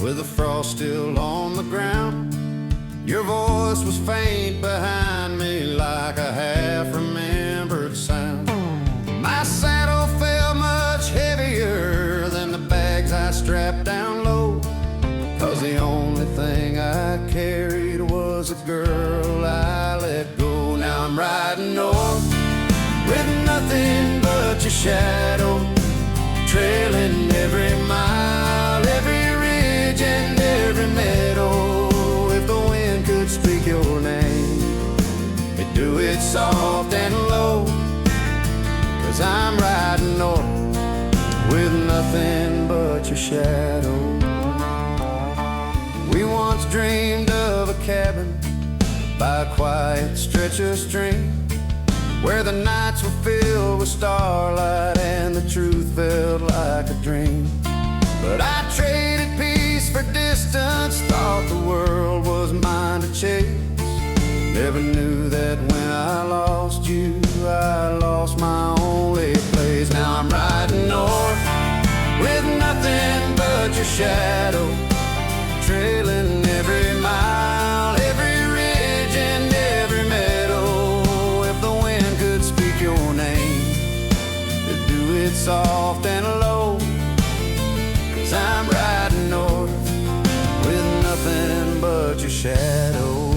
with the frost still on the ground. Your voice was faint behind me like a half-remembered sound. My saddle felt much heavier than the bags I strapped down low, 'cause the only thing I carried was a girl I let go. Now I'm riding north with nothing but your shadow, trailing every mile, every ridge and every meadow. If the wind could speak your name, it'd do it soft and low, 'cause I'm riding north with nothing but your shadow. We once dreamed of a cabin by a quiet stretch of stream, where the nights were filled with starlight and the truth felt like a dream. But I traded peace for distance, thought the world was mine to chase. Never knew that when I lost you, I lost my only place. Now I'm riding north with nothing but your shadow, trailing every mile, every ridge and every meadow. If the wind could speak your name, it'd do it soft and low, 'cause I'm riding north with nothing but your shadow.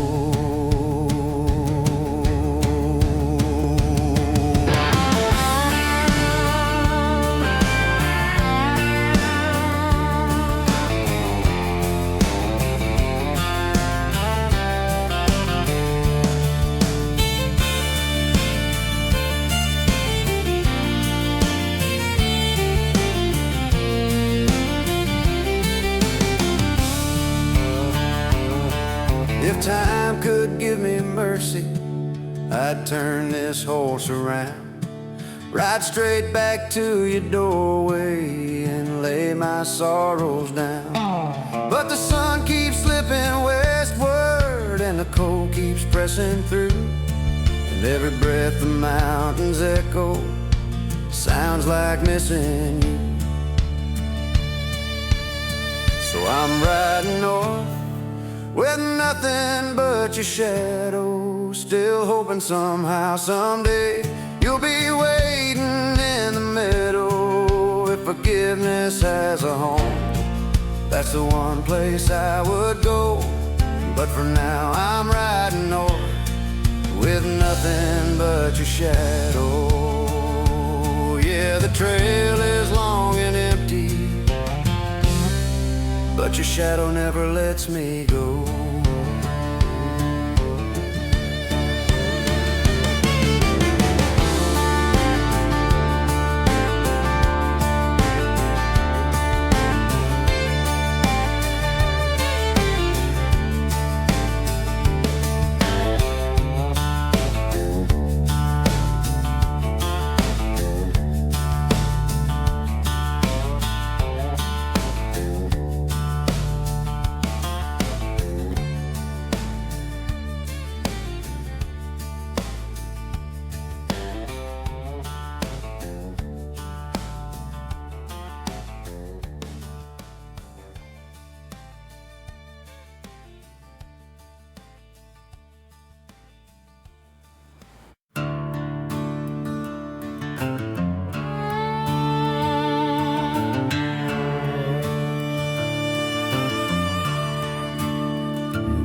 If time could give me mercy, I'd turn this horse around, ride straight back to your doorway and lay my sorrows down. But the sun keeps slipping westward and the cold keeps pressing through, and every breath the mountains echo sounds like missing you. So I'm riding north with nothing but your shadow, still hoping somehow, someday, you'll be waiting in the meadow. If forgiveness has a home, that's the one place I would go. But for now I'm riding north with nothing but your shadow. Yeah, the trail is long and empty, but your shadow never lets me go.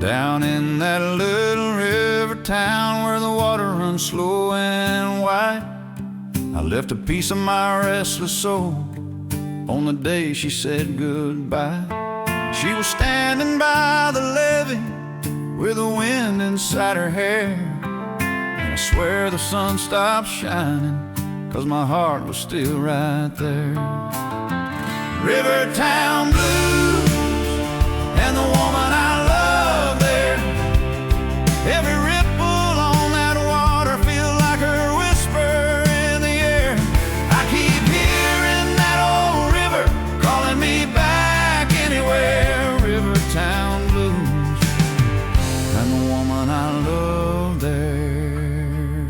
Down in that little river town where the water runs slow and wide, I left a piece of my restless soul on the day she said goodbye. She was standing by the levee with the wind inside her hair, and I swear the sun stopped shining 'cause my heart was still right there. River town blues and the woman I love there. Every ripple on that water feels like her whisper in the air. I keep hearing that old river calling me back anywhere. River town blues and the woman I love there.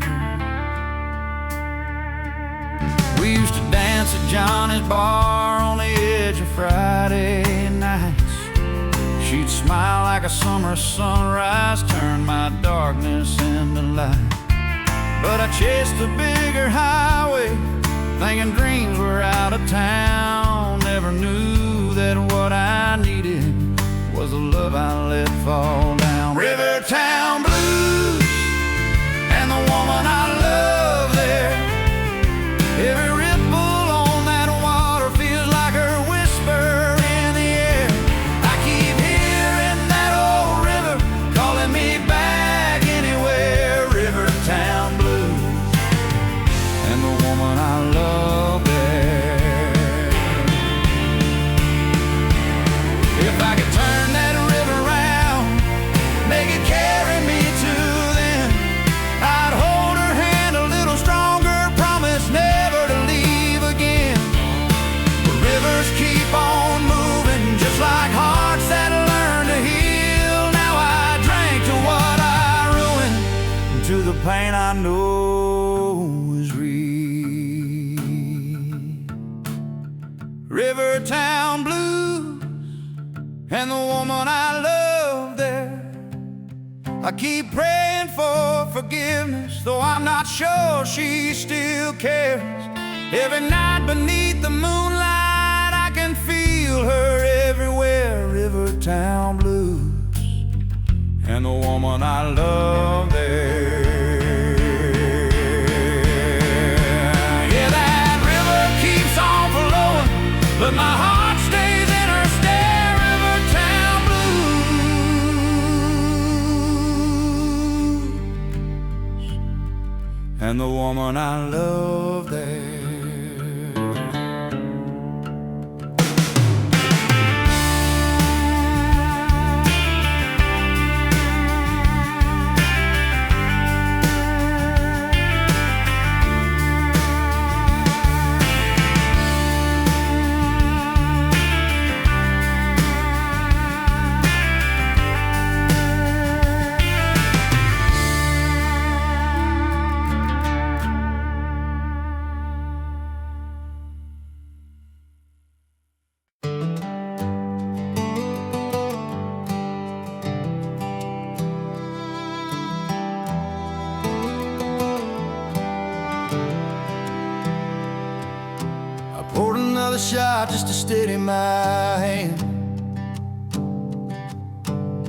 We used to dance at Johnny's bar on the edge of Friday nights, a summer sunrise, turned my darkness into light. But I chased a bigger highway, thinking dreams were out of town. Never knew that what I needed was the love I let fall down. Rivertown blues, and the woman I love there. Every ripple on that water feels like her whisper in the air. I keep hearing that old river calling me back anywhere. Rivertown blues, and the woman I love there. If I could turn that river around, make it carry me to them, I'd hold her hand a little stronger, promise never to leave again. But rivers keep on moving, just like hearts that learn to heal. Now I drank to what I ruined, and to the pain I know is real. Rivertown blues, and the woman I love there. I keep praying for forgiveness, though I'm not sure she still cares. Every night beneath the moonlight, I can feel her everywhere. Rivertown blues, and the woman I love there. Yeah, that river keeps on flowing, but my heart stays in her stare. Rivertown blues, and the woman I love there. Poured another shot just to steady my hand,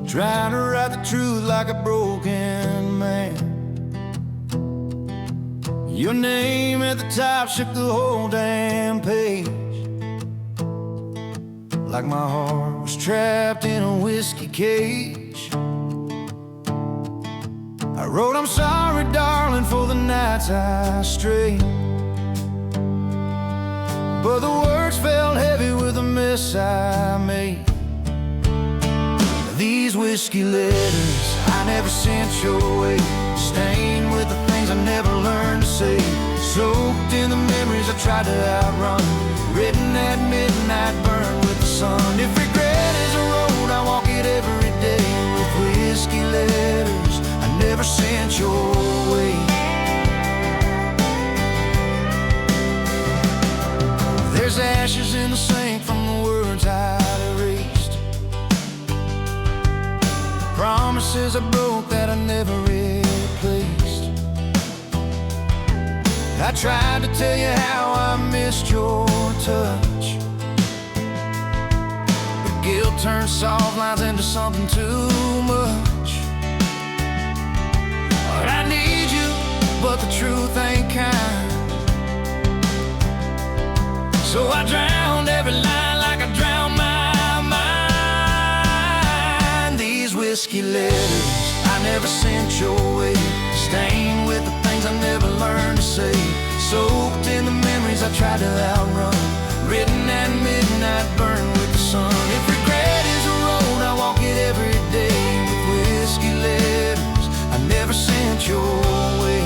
trying to write the truth like a broken man. Your name at the top shook the whole damn page, like my heart was trapped in a whiskey cage. I wrote, I'm sorry, darling, for the nights I strayed, but the words felt heavy with the mess I made. These whiskey letters I never sent your way, stained with the things I never learned to say, soaked in the memories I tried to outrun, written at midnight, burned with the sun. If regret is a road, I walk it every day, with whiskey letters I never sent your way. There's ashes in the sink from the words I'd erased, promises I broke that I never replaced. I tried to tell you how I missed your touch, but guilt turned soft lines into something too much. But I need you, but the truth ain't kind, so I drowned every line like I drowned my mind. These whiskey letters I never sent your way, stained with the things I never learned to say, soaked in the memories I tried to outrun, written at midnight, burned with the sun. If regret is a road, I walk it every day, with whiskey letters I never sent your way.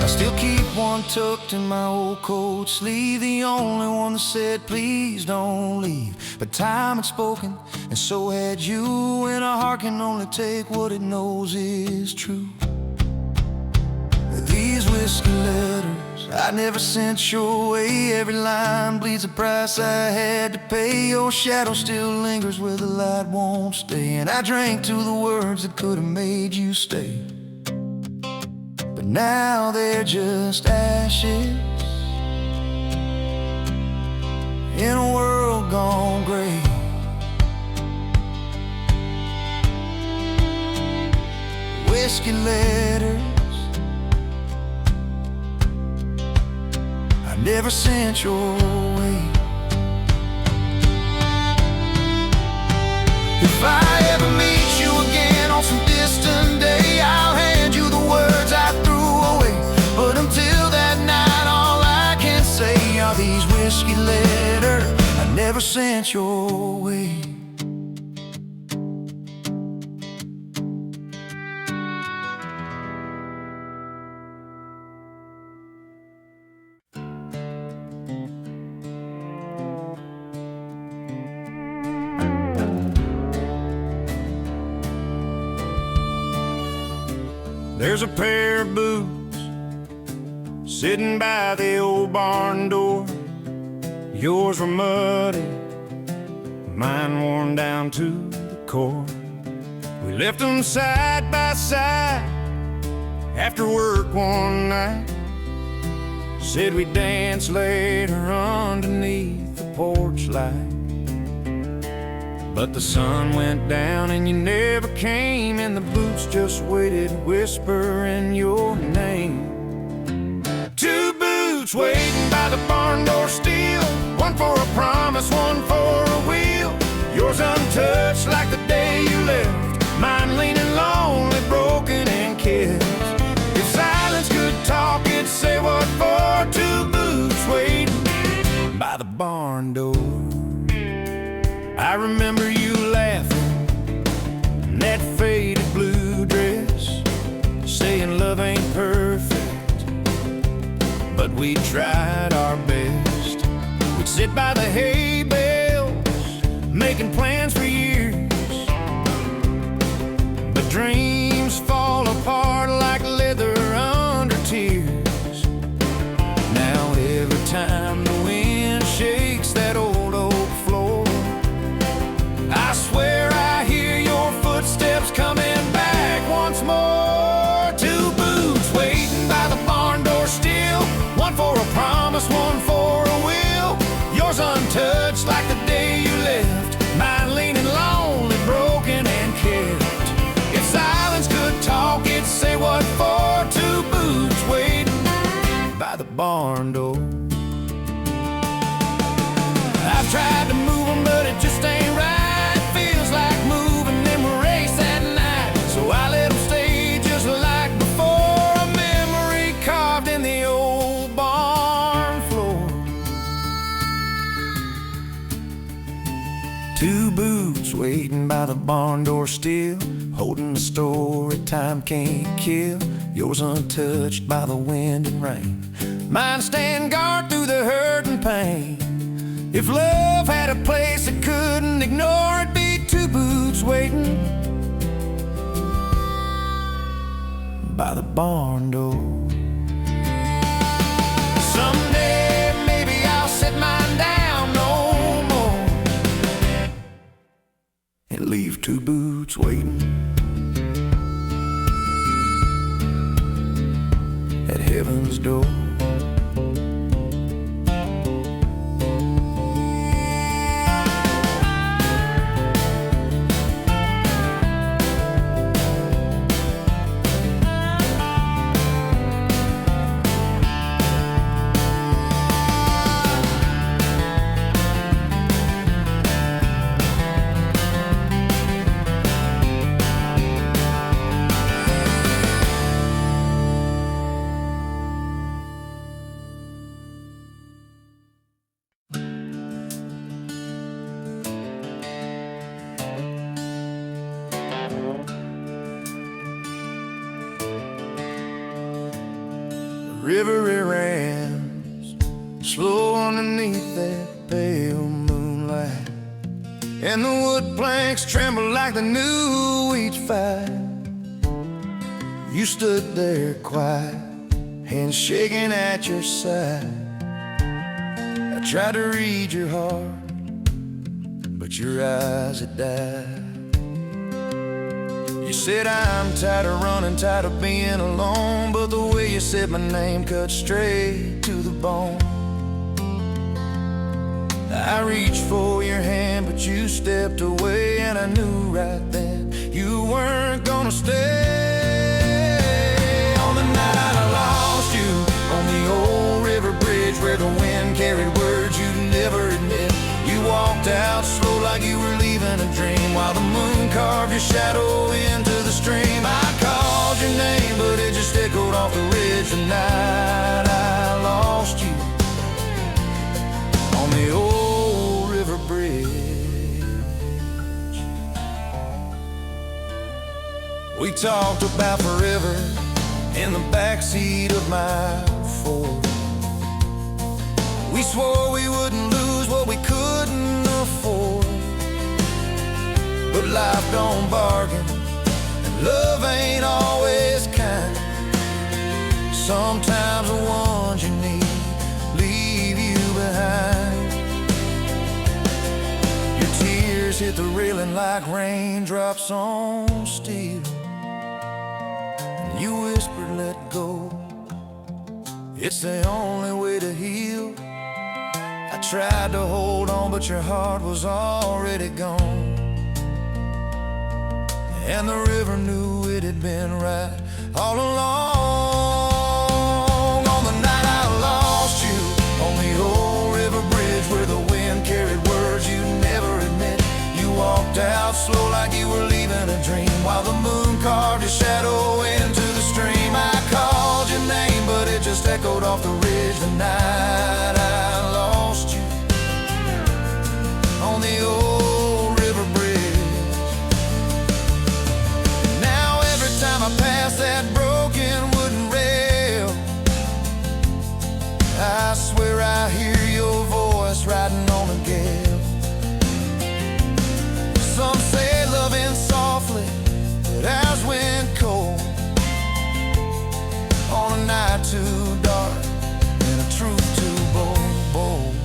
Still keep one tucked in my old coat sleeve, the only one that said please don't leave. But time had spoken, and so had you, and a heart can only take what it knows is true. These whiskey letters I never sent your way. Every line bleeds a price I had to pay. Your shadow still lingers where the light won't stay. And I drank to the words that could have made you stay, but now they're just ashes in a world gone gray. Whiskey letters I never sent your way. If I ever meet you again on some distant day, I'll hand you the words I threw away. But until that night, all I can say are these whiskey letters I never sent your way. There's a pair of boots sitting by the old barn door. Yours were muddy, mine worn down to the core. We left them side by side after work one night. Said we'd dance later underneath the porch light. But the sun went down and you never came, and the boots just waited, whispering your name. Two boots waiting by the barn door still, one for a promise, one for a wheel. Yours untouched like the day you left, mine leaning lonely, broken and kissed. If silence could talk, it'd say what for. Two boots waiting by the barn door. I remember you laughing in that faded blue dress, saying love ain't perfect, but we tried our best. We'd sit by the hay bales, making plans for years, but dreams fall apart like leather under tears. Now every time the wind shakes that old oak floor, I swear I hear your footsteps coming back once more. Two boots waiting by the barn door still, one for a promise, one for a will. Yours untouched like the day you left, mine leaning lonely, broken and kept. If silence could talk, it'd say what for. Two boots waiting by the barn door. I've tried to move them, but it just ain't right. Feels like moving them a race at night, so I let them stay just like before. A memory carved in the old barn floor. Two boots waiting by the barn door still, holding a story time can't kill. Yours untouched by the wind and rain, mine stand guard through the hurt and pain. If love had a place it couldn't ignore, it'd be two boots waiting by the barn door. Someday maybe I'll set mine down no more and leave two boots waiting at heaven's door. River it ran slow underneath that pale moonlight, and the wood planks trembled like they knew each fight. You stood there quiet, hand shaking at your side. I tried to read your heart, but your eyes had died. You said I'm tired of running, tired of being alone, but the way you said my name cut straight to the bone. I reached for your hand, but you stepped away, and I knew right then you weren't gonna stay. On the night I lost you, on the old river bridge where the wind carried words you'd never admit, you walked out slow like you were leaving a dream, while the moon carved your shadow into the stream. I called your name, but it just echoed off the ridge. The night I lost you, on the old river bridge. We talked about forever in the backseat of my Ford. We swore we wouldn't lose what we couldn't afford, but life don't bargain, and love ain't always kind. Sometimes the ones you need leave you behind. Your tears hit the railing like raindrops on steel, and you whispered, let go, it's the only way to heal. I tried to hold on, but your heart was already gone, and the river knew it had been right all along. On the night I lost you, on the old river bridge where the wind carried words you'd never admit, you walked out slow like you were leaving a dream, while the moon carved your shadow into the stream. I called your name, but it just echoed off the ridge. The night I lost you, on the old river bridge. Now every time I pass that broken wooden rail, I swear I hear your voice riding on a gale. Some say loving softly, but ours went cold, on a night too dark and a truth too bold.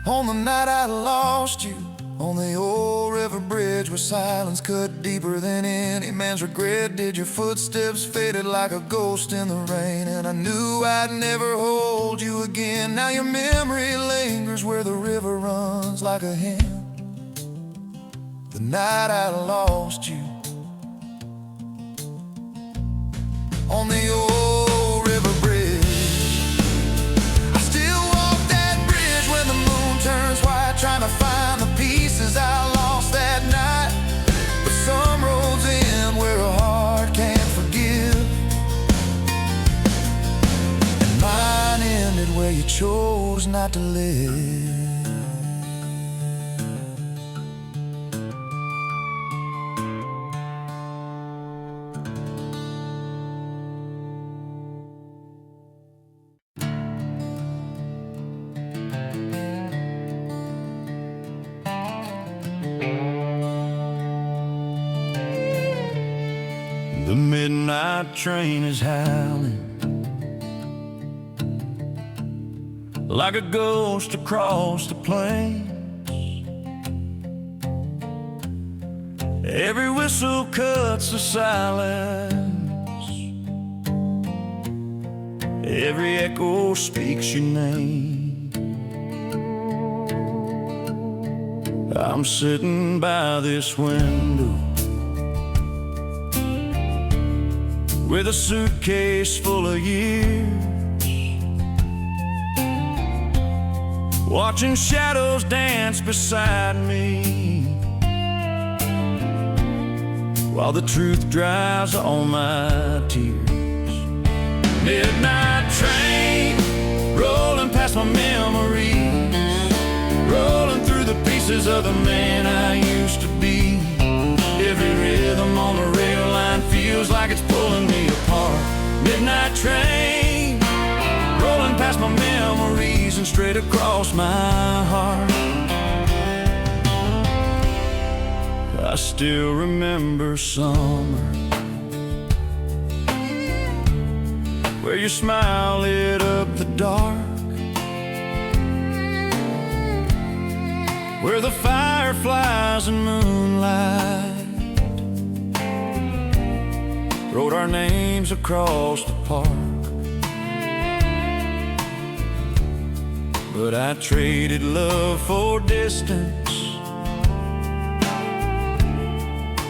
On the night I lost you, on the old river bridge where silence cut deeper than any man's regret, did your footsteps faded like a ghost in the rain, and I knew I'd never hold you again. Now your memory lingers where the river runs like a hymn. The night I lost you, on the old river bridge. I still walk that bridge when the moon turns white, trying to find the pieces I lost that night. But some roads end where a heart can't forgive, and mine ended where you chose not to live. The midnight train is howling like a ghost across the plains. Every whistle cuts the silence, every echo speaks your name. I'm sitting by this window with a suitcase full of years, watching shadows dance beside me, while the truth dries on my tears. Midnight train, rolling past my memories, rolling through the pieces of the man I used to be. Every rhythm on the rail line feels like it's pulling me apart. Midnight train, rolling past my memories and straight across my heart. I still remember summer where your smile lit up the dark, where the fireflies and moonlight wrote our names across the park. But I traded love for distance,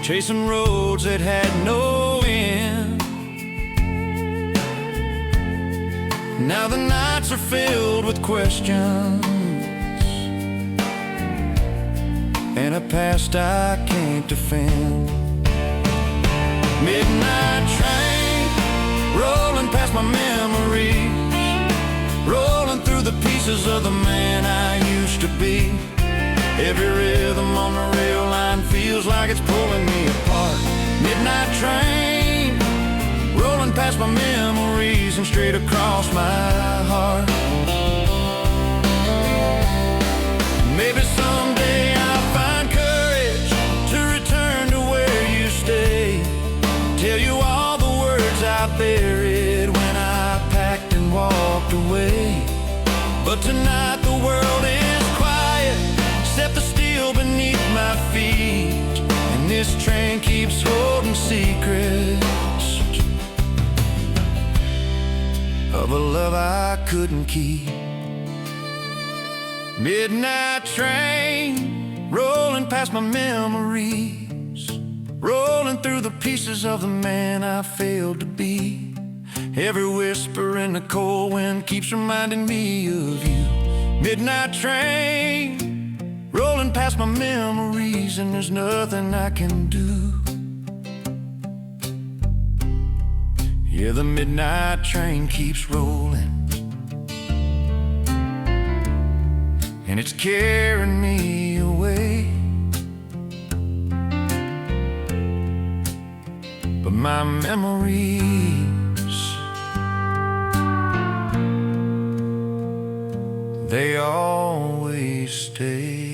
chasing roads that had no end. Now the nights are filled with questions and a past I can't defend. Midnight train rolling past my memories, rolling through the pieces of the man I used to be. Every rhythm on the rail line feels like it's pulling me apart. Midnight train rolling past my memories and straight across my heart. Maybe someday I'll find courage to return to where you stay, tell you all the words I buried when I packed and walked away. But tonight the world is quiet, except the steel beneath my feet, and this train keeps holding secrets of a love I couldn't keep. Midnight train rolling past my memories, rolling through the pieces of the man I failed to be. Every whisper in the cold wind keeps reminding me of you. Midnight train rolling past my memories, and there's nothing I can do. Yeah, the midnight train keeps rolling, and it's carrying me away. But my memories, they always stay.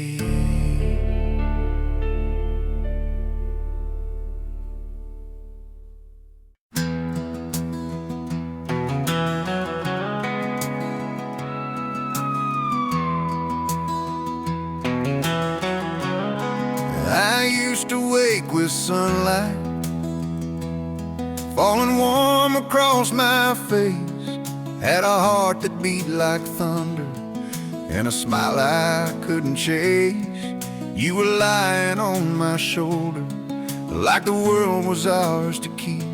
I used to wake with sunlight falling warm across my face, had a heart that beat like thunder and a smile I couldn't chase. You were lying on my shoulder like the world was ours to keep,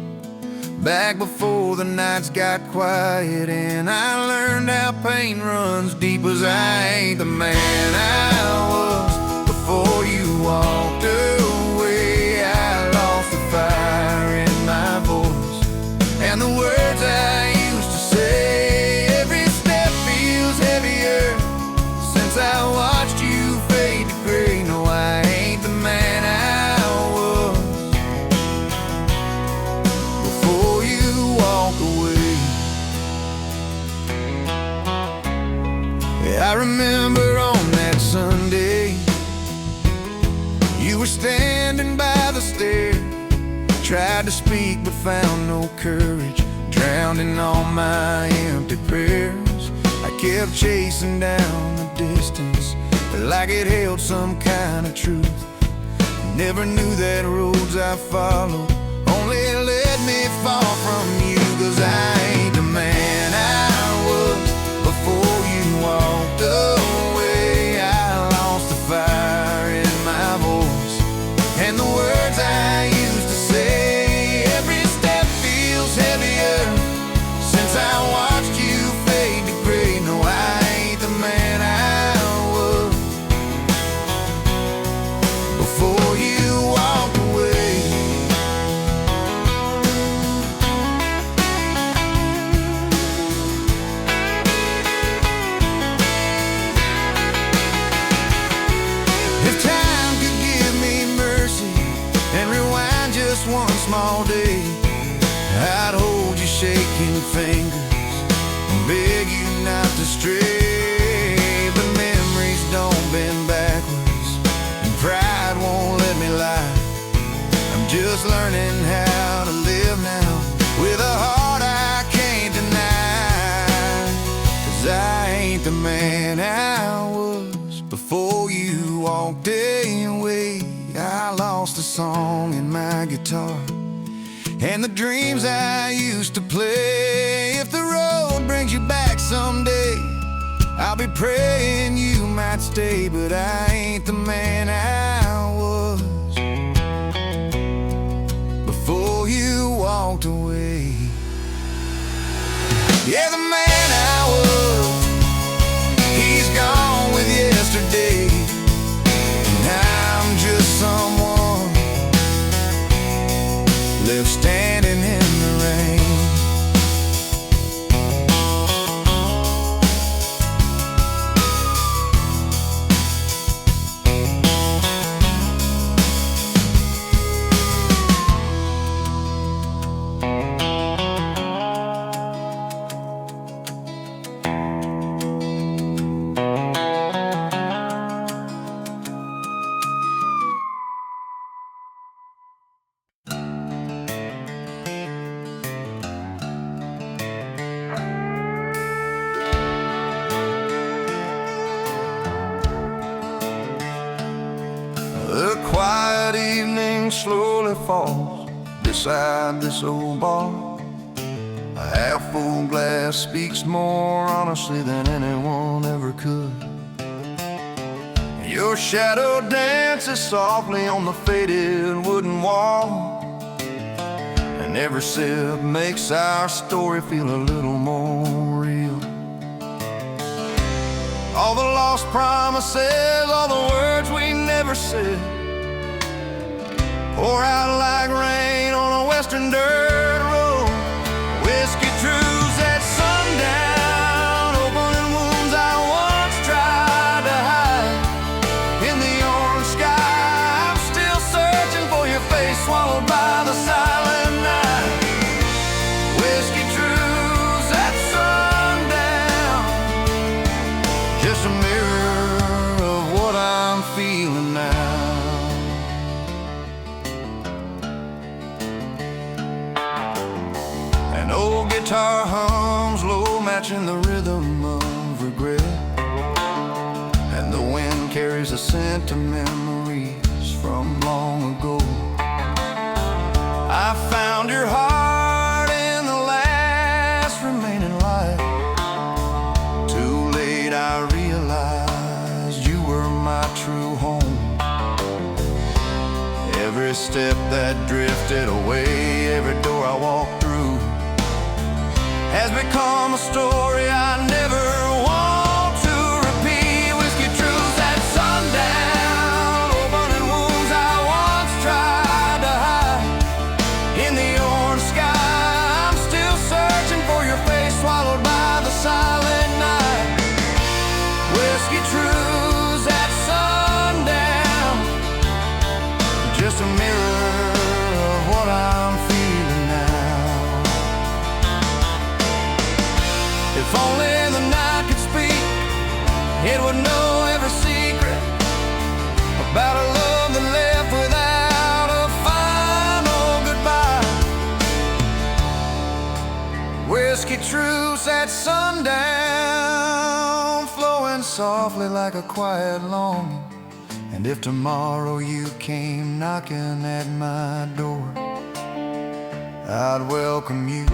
back before the nights got quiet and I learned how pain runs deep. As I ain't the man I was before you walked away. I lost the fire in my voice and the words I used to say. Every step feels heavier since I watched you fade to gray. No, I ain't the man I was before you walked away. I remember on that Sunday you were standing by the stair, tried to speak but found no courage, drowned in all my empty prayers. I kept chasing down the distance like it held some kind of truth. Never knew that roads I followed only led me far from you. 'Cause I ain't the man I was before you walked away. I lost the fire in my voice and the words I used to say. Every step feels heavier since I watched you fade to gray. No, I ain't the man I was before you walked away. If time could give me mercy and rewind just one small day, I'd hold your shaking fingers and beg you not to stray. But memories don't bend backwards and pride won't let me lie. I'm just learning how to live now with a heart I can't deny. ain't the man I was before you walked away. I lost a song in my guitar and the dreams I used to play. If the road brings you back someday, I'll be praying you might stay. But I ain't the man I was before you walked away. Yeah, the man I was, he's gone with yesterday, and I'm just someone left standing in the rain. The quiet evening slowly falls beside this old bar. A half-full glass speaks more honestly than anyone ever could. Your shadow dances softly on the faded wooden wall, and every sip makes our story feel a little more real. All the lost promises, all the words we never said, pour out like rain on a western dirt road. Whiskey trues at sundown, opening wounds I once tried to hide. In the orange sky, I'm still searching for your face, swallowed by the silent night. Whiskey trues at sundown, just a mirror of what I'm feeling now. An old guitar hums low, matching the rhythm of regret, and the wind carries a scent of memories from long ago. I found your heart in the last remaining light. Too late I realized you were my true home. Every step that drifted away, every door I walked through, has become a story I never want to repeat. Whiskey trues at sundown, opening wounds I once tried to hide. In the orange sky, I'm still searching for your face, swallowed by the silent night. Whiskey trues at sundown, just a mirror of what I'm feeling now. If only the night could speak, it would know every secret about a love that left without a final goodbye. Whiskey truce at sundown, flowing softly like a quiet longing. And if tomorrow you came knocking at my door, I'd welcome you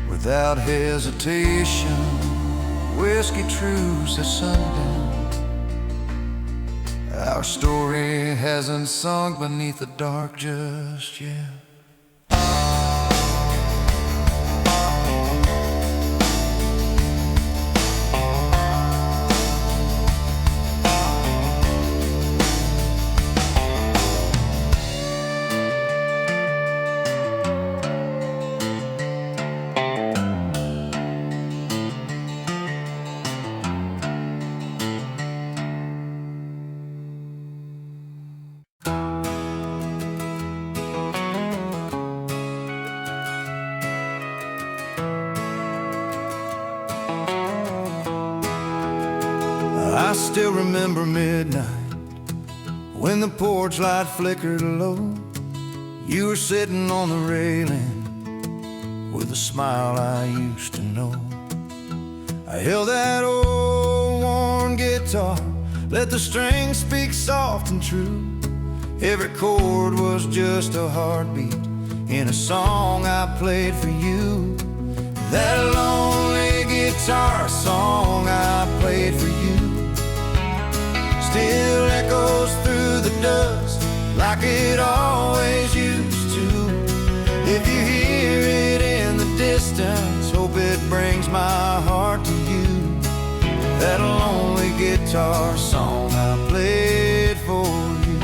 without hesitation. Whiskey truce at sundown, our story hasn't sunk beneath the dark just yet. I still remember midnight when the porch light flickered low. You were sitting on the railing with a smile I used to know. I held that old worn guitar, let the strings speak soft and true. Every chord was just a heartbeat in a song I played for you. That lonely guitar song I played for you still echoes through the dust like it always used to. If you hear it in the distance, hope it brings my heart to you. That lonely guitar song I played for you.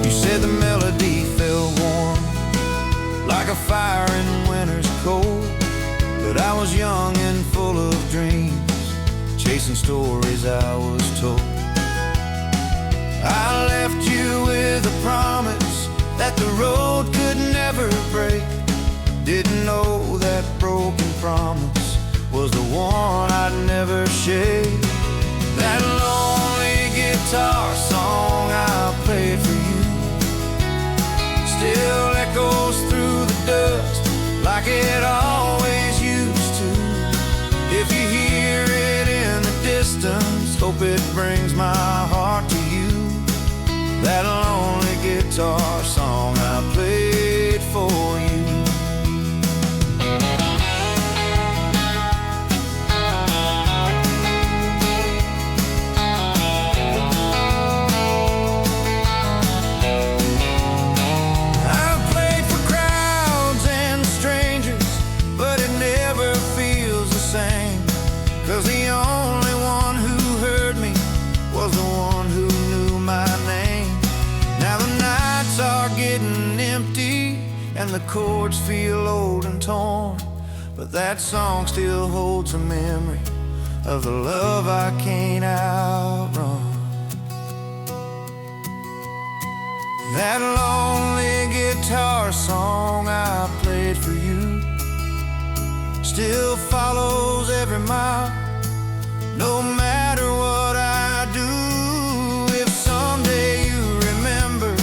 You said the melody felt warm like a fire in winter's cold, but I was young and full of dreams, chasing stories I was told. I left you with a promise that the road could never break. Didn't know that broken promise was the one I'd never shake. That lonely guitar song I played for you still echoes through the dust like it always used to. If you hear it in the distance, hope it brings my heart to you. That lonely guitar song I played for you. I've played for crowds and strangers, but it never feels the same, 'cause the only one who heard me was the one who knew my name. Now the nights are getting empty and the chords feel old and torn, but that song still holds a memory of the love I can't outrun. That lonely guitar song I played for you still follows every mile, no matter what I do. If someday you remember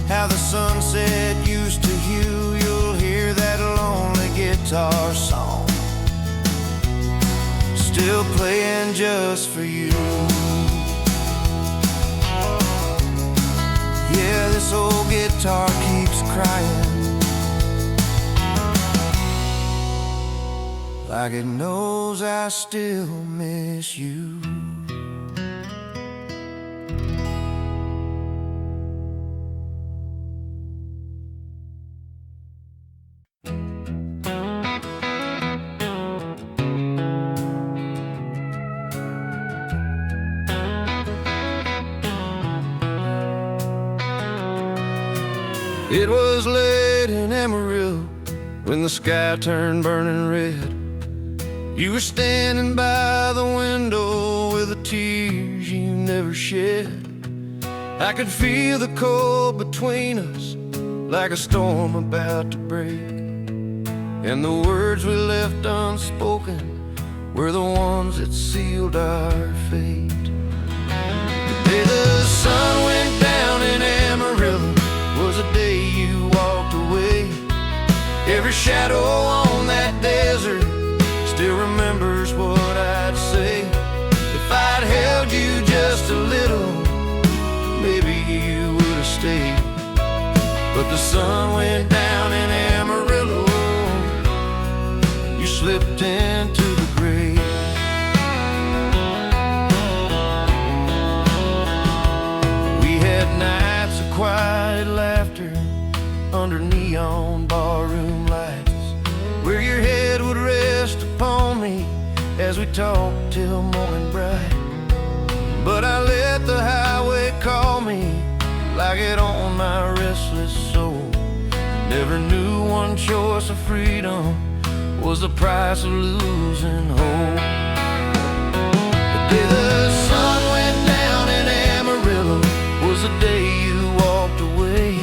how the sunset used to hue, you'll hear that lonely guitar song still playing just for you. Yeah, this old guitar keeps crying like it knows I still miss you. It was late in Amarillo when the sky turned burning red. You were standing by the window with the tears you never shed. I could feel the cold between us like a storm about to break, and the words we left unspoken were the ones that sealed our fate. The day the sun went down in Amarillo was the day you walked away. Every shadow on that desert still remembers what I'd say. If I'd held you just a little, maybe you would have stayed. But the sun went down in Amarillo, you slipped into the grave. We had nights of quiet laughter under neon barroom lights, where your head would rest upon me as we talked till morning bright. But I let the highway call me like it owned my restless soul. Never knew one choice of freedom was the price of losing hope. The day the sun went down in Amarillo was the day you walked away.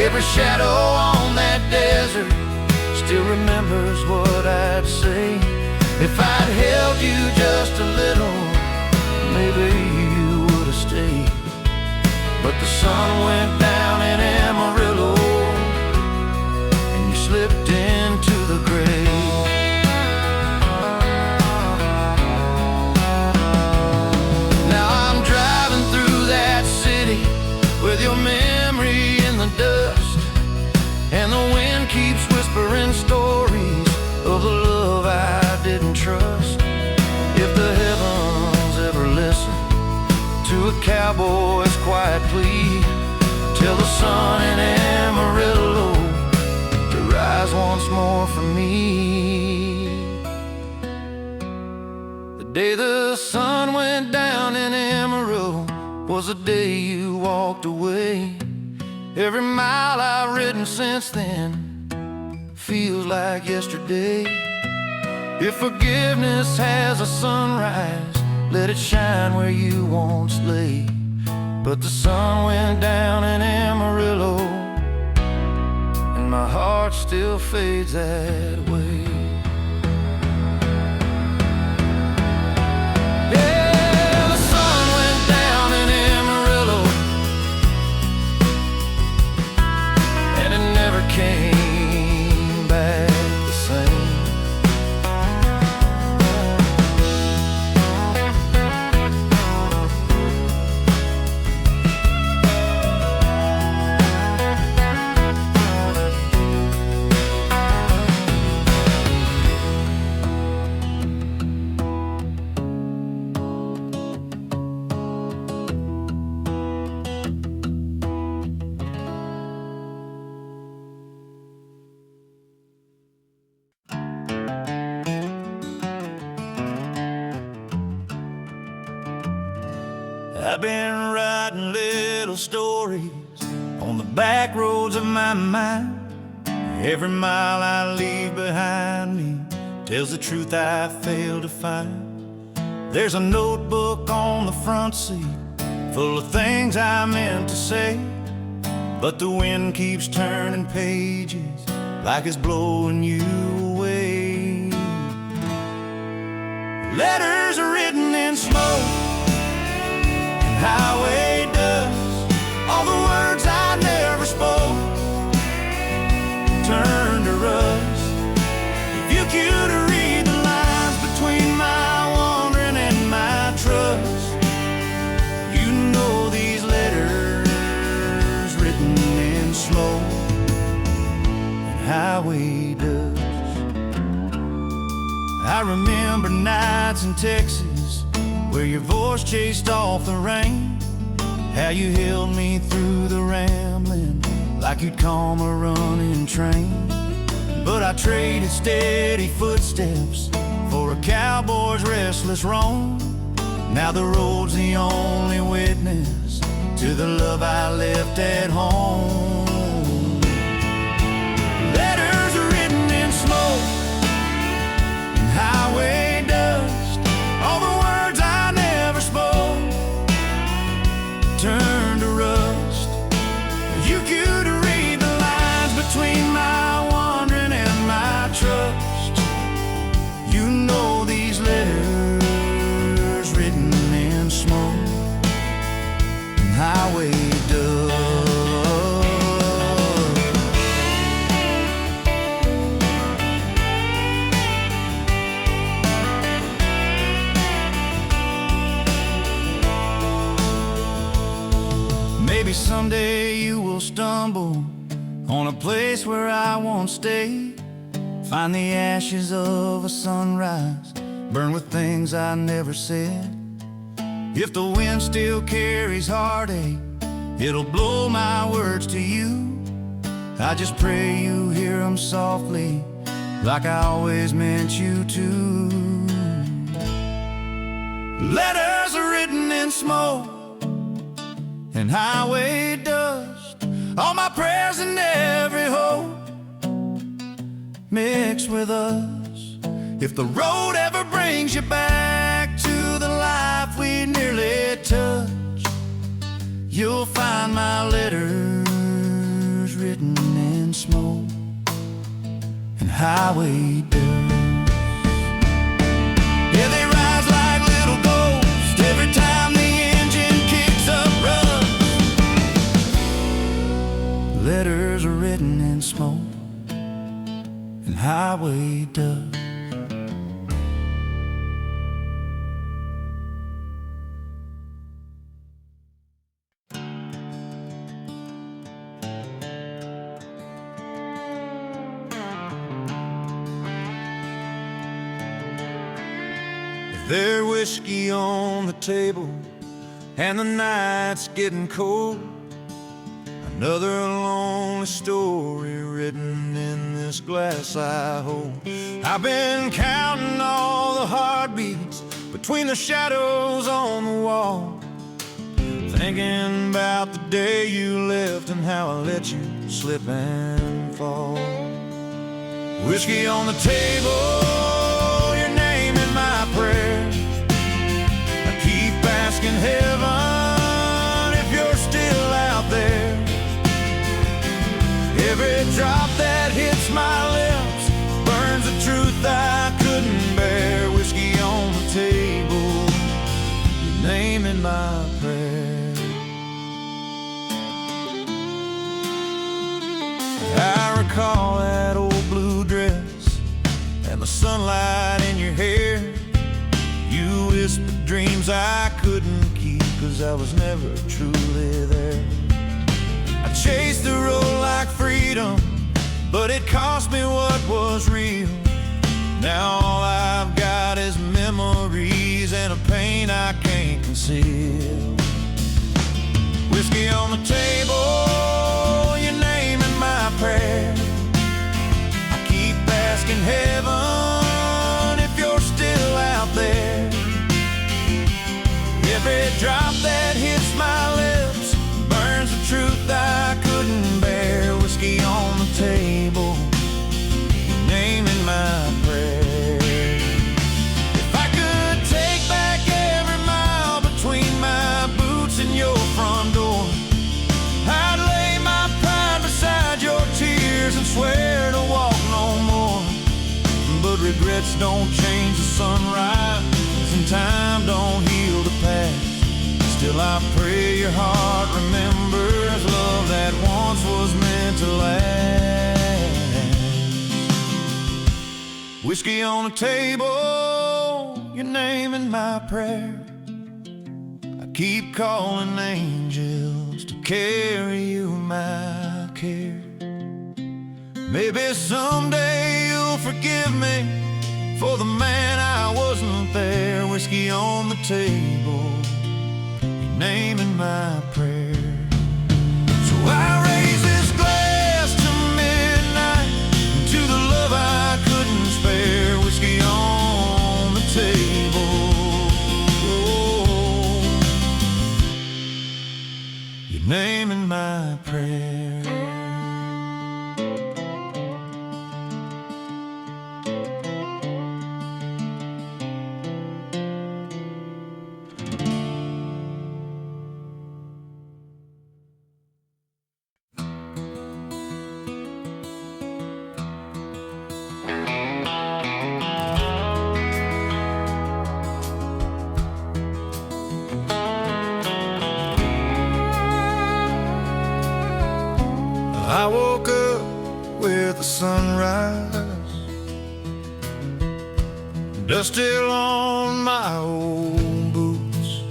Every shadow on that desert still remembers what I'd say. If I'd held you just a little, maybe you would have stayed. But the sun went down in Amarillo, cowboy's quiet plea. Tell the sun in Amarillo to rise once more for me. The day the sun went down in Amarillo was the day you walked away. Every mile I've ridden since then feels like yesterday. If forgiveness has a sunrise, let it shine where you once lay. But the sun went down in Amarillo, and my heart still fades that way. Yeah, the sun went down in Amarillo, and it never came back the same. I've been writing little stories on the back roads of my mind. Every mile I leave behind me tells the truth I failed to find. There's a notebook on the front seat full of things I meant to say, but the wind keeps turning pages like it's blowing you away. Letters are written in smoke, highway dust, all the words I never spoke turn to rust. If you could read the lines between my wandering and my trust, you know these letters written in smoke and highway dust. I remember nights in Texas where your voice chased off the rain, how you held me through the rambling like you'd calm a running train. But I traded steady footsteps for a cowboy's restless roam. Now the road's the only witness to the love I left at home. Letters are written in smoke and highway dust, all the words I never spoke turn to rust. You could read the lines between my wandering and my trust. You know these letters written in smoke and highway dust. Maybe someday you will stumble on a place where I won't stay. Find the ashes of a sunrise, burn with things I never said. If the wind still carries heartache, it'll blow my words to you. I just pray you hear them softly, like I always meant you to. Letters are written in smoke and highway dust, all my prayers and every hope mixed with us. If the road ever brings you back to the life we nearly touched, you'll find my letters written in smoke and highway dust. Yeah, they rise like little ghosts every time the engine kicks up rust. Letters are written in smoke and highway dust. There's whiskey on the table, and the night's getting cold. Another lonely story written in this glass I hold. I've been counting all the heartbeats between the shadows on the wall, thinking about the day you left and how I let you slip and fall. Whiskey on the table, your name in my prayer. I keep asking heaven if you're still out there. Every drop that hits my lips burns the truth I couldn't bear. Whiskey on the table, your name in my prayer. I recall that old blue dress and the sunlight in your hair. You whispered dreams I couldn't keep, 'cause I was never truly there. I chased the road like freedom, but it cost me what was real. Now all I've got is memories and a pain I can't conceal. Whiskey on the table, your name in my prayer. I keep asking heaven if you're still out there. Every drop that hits my lips burns the truth I couldn't bear. Whiskey on the table, your name in my prayer. If I could take back every mile between my boots and your front door, I'd lay my pride beside your tears and swear to walk no more. But regrets don't change the sunrise, and time don't heal the past. Still I pray your heart remembers love that once was meant to last. Whiskey on the table, your name in my prayer. I keep calling angels to carry you my care. Maybe someday you'll forgive me for the man I wasn't there. Whiskey on the table, your name in my prayer. So I raise this glass to midnight, to the love I couldn't spare. Whiskey on the table, oh, your name in my prayer. I woke up with the sunrise, dust still on my old boots.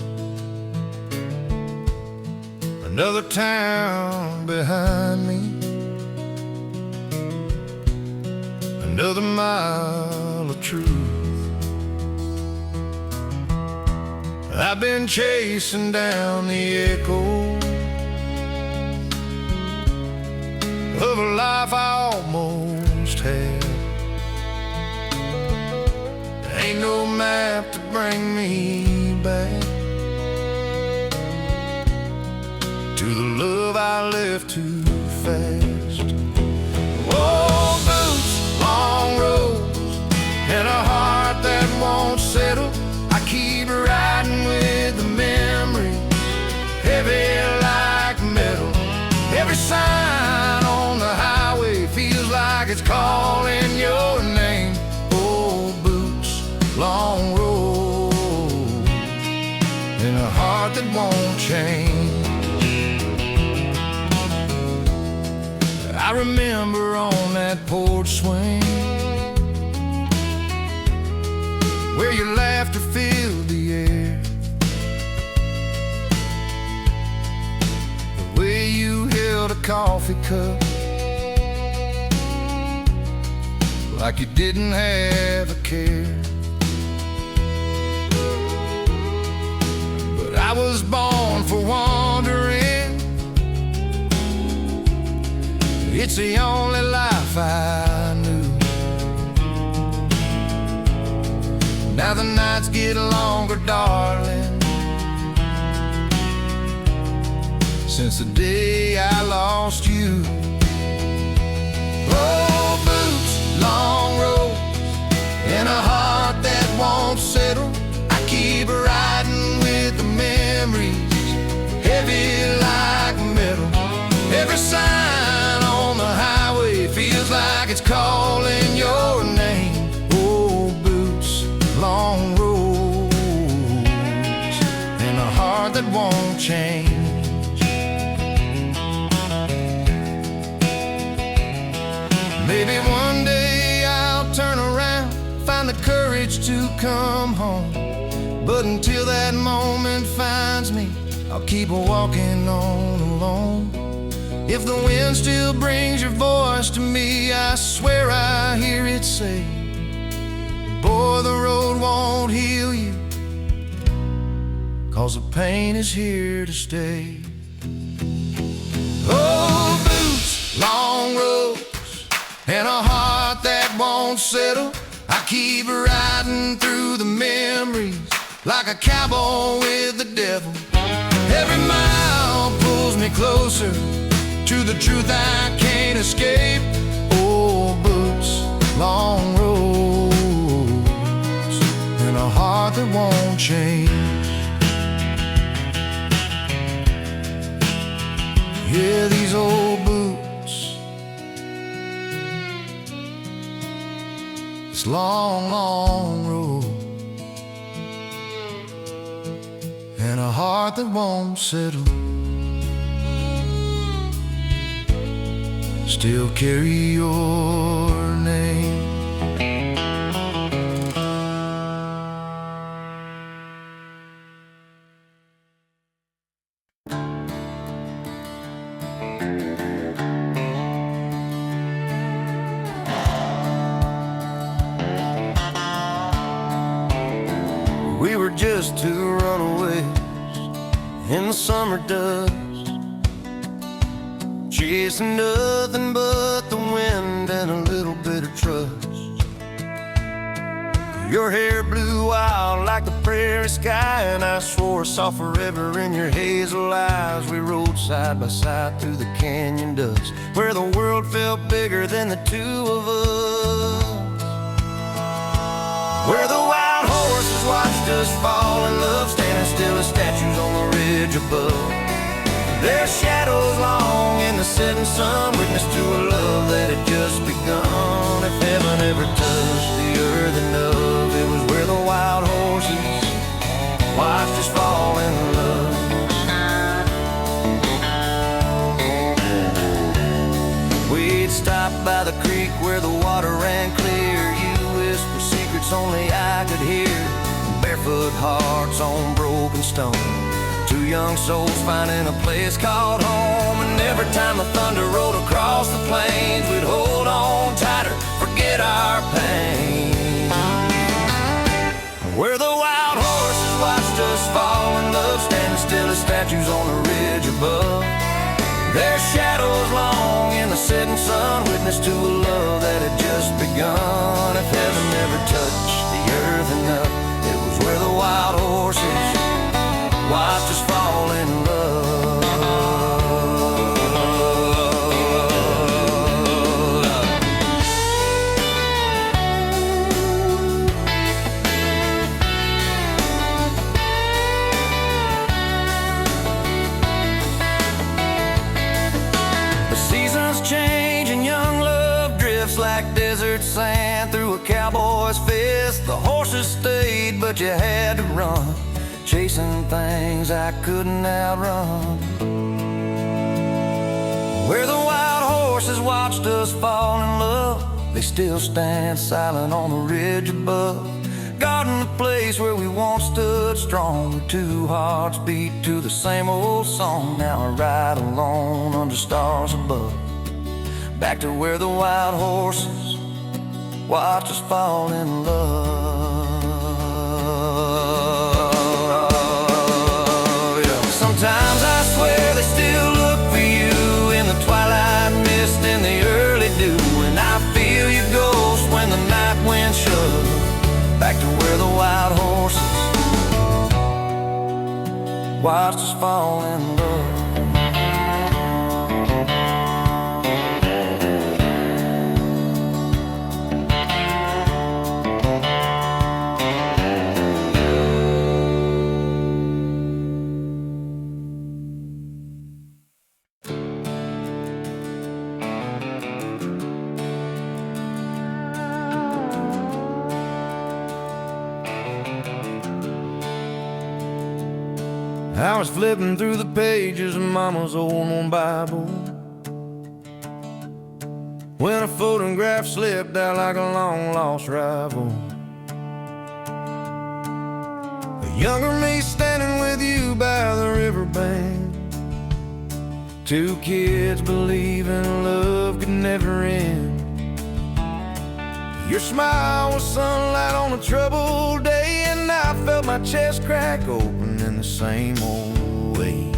Another town behind me, another mile of truth. I've been chasing down the echo of a life I almost had. Ain't no map to bring me back to the love I left too fast. Old boots, long roads, and a heart that won't settle. I keep riding with the memories, heavy like metal. Every sign on the highway feels like it's calling your name. Old boots, long road, and a heart that won't change. I remember on that porch swing where your laughter filled the air, the way you held a coffee cup like you didn't have a care. But I was born for wandering. It's the only life I knew. Now the nights get longer, darling, since the day I lost you. Old boots, long roads, and a heart that won't settle. I keep riding with the memories, heavy like metal. Every sign on the highway feels like it's calling your name. Old boots, long roads, and a heart that won't change. Maybe one day I'll turn around, find the courage to come home. But until that moment finds me, I'll keep walking on alone. If the wind still brings your voice to me, I swear I hear it say, boy, the road won't heal you, 'cause the pain is here to stay. Old boots, long roads, and a heart that won't settle. I keep riding through the memories like a cowboy with the devil. Every mile pulls me closer to the truth I can't escape. Old boots, long roads, and a heart that won't change. Yeah, these old boots, this long, long road, and a heart that won't settle, still carry your name. We were just two runaways in the summer dust, chasing nothing but the wind and a little bit of trust. Your hair blew wild like the prairie sky, and I swore I saw forever in your hazel eyes. We rode side by side through the canyon dust, where the world felt bigger than the two of us, where the wild horses watched us fall in love, standing still as statues on the ridge above. Their shadows long in the setting sun, witness to a love that had just begun. If heaven ever touched the earth enough, it was where the wild horses watched us fall in love. We'd stop by the creek where the water ran clear. You whisper secrets only I could hear. Barefoot hearts on broken stone, two young souls finding a place called home. And every time the thunder rolled across the plains, we'd hold on tighter, forget our pain. Where the wild horses watched us fall in love, standing still as statues on the ridge above. Their shadows long in the setting sun, witness to a love that had just begun. If heaven never touched the earth enough, it was where the wild horses watched us fall in love. The seasons change and young love drifts like desert sand through a cowboy's fist. The horses stayed, but you had to run, chasing things I couldn't outrun. Where the wild horses watched us fall in love, they still stand silent on the ridge above, guarding the place where we once stood strong. Where two hearts beat to the same old song. Now I ride alone under stars above, back to where the wild horses watch us fall in love. watched us fall in love. I was flipping through the pages of Mama's old Bible when a photograph slipped out like a long-lost rival. A younger me standing with you by the riverbank, two kids believing love could never end. Your smile was sunlight on a troubled day, and I felt my chest crack open in the same old way.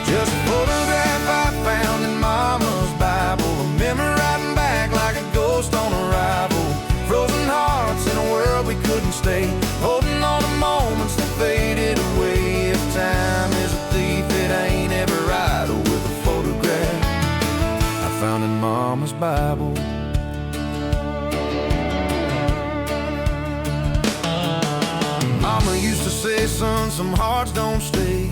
Just a photograph I found in Mama's Bible, a memory riding back like a ghost on arrival. Frozen hearts in a world we couldn't stay, holding on to moments that faded away. If time is a thief, it ain't ever idle with a photograph I found in Mama's Bible. Mama used to say, son, some hearts don't stay,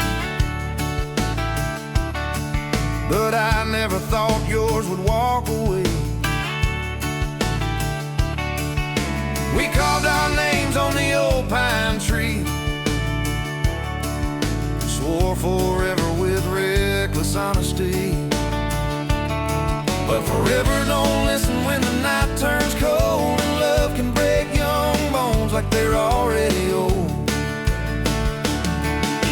but I never thought yours would walk away. We carved our names on the old pine tree, swore forever with reckless honesty. But forever don't listen when the night turns cold, and love can break young bones like they're already old.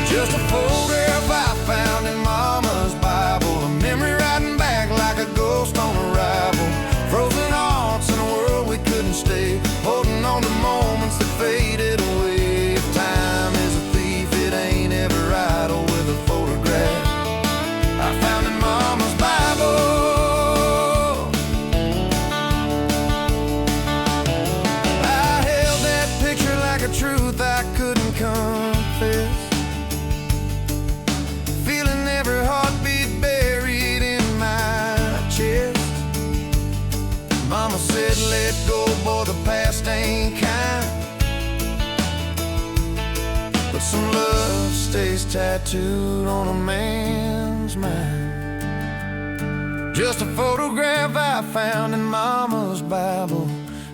Just a photograph I found in Mama's Bible, a memory riding back like a ghost on arrival. Frozen hearts in a world we couldn't stay, holding on to moments that faded away. If time is a thief, it ain't ever idle with a photograph I found in Mama's Bible. I held that picture like a truth I couldn't confess, every heartbeat buried in my chest. Mama said, let go, boy, the past ain't kind, but some love stays tattooed on a man's mind. Just a photograph I found in Mama's Bible,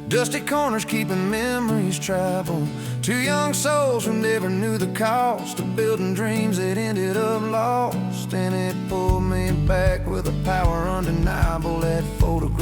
dusty corners keeping memories travel. Two young souls who never knew the cost of building dreams that ended up lost. And it pulled me back with a power undeniable, that photograph